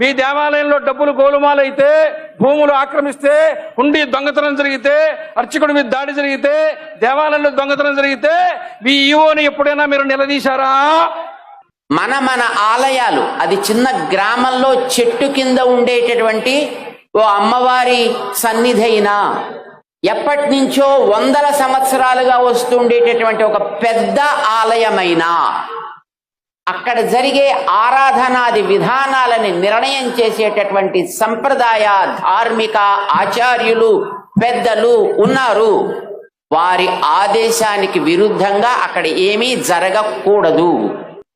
మీ దేవాలయంలో డబ్బులు గోలుమాలైతే, భూములు ఆక్రమిస్తే, హుండీ దొంగతనం జరిగితే, అర్చకుడి మీద దాడి జరిగితే, దేవాలయంలో దొంగతనం జరిగితే మీ ఈవోని ఎప్పుడైనా మీరు నిలదీశారా? మన ఆలయాలు, అది చిన్న గ్రామంలో చెట్టు కింద ఉండేటటువంటి ఓ అమ్మవారి సన్నిధి అయినా, ఎప్పటి నుంచో వందల సంవత్సరాలుగా వస్తుండేటటువంటి ఒక పెద్ద ఆలయమైనా, అక్కడ జరిగే ఆరాధనాది విధానాలని నిర్ణయం చేసేటటువంటి సంప్రదాయ ధార్మిక ఆచార్యులు పెద్దలు ఉన్నారు. వారి ఆదేశానికి విరుద్ధంగా అక్కడ ఏమీ జరగకూడదు.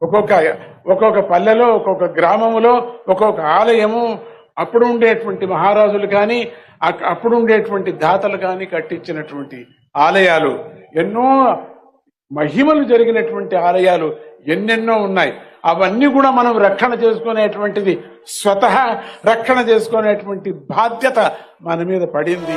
ఒక్కొక్క పల్లెలో, ఒక్కొక్క గ్రామములో ఒక్కొక్క ఆలయము అప్పుడు ఉండేటువంటి మహారాజులు కానీ, అప్పుడు ఉండేటువంటి దాతలు కానీ కట్టించినటువంటి ఆలయాలు, ఎన్నో మహిమలు జరిగినటువంటి ఆలయాలు ఎన్నెన్నో ఉన్నాయి. అవన్నీ కూడా మనం రక్షణ చేసుకునేటువంటిది, స్వతహా రక్షణ చేసుకునేటువంటి బాధ్యత మన మీద పడింది.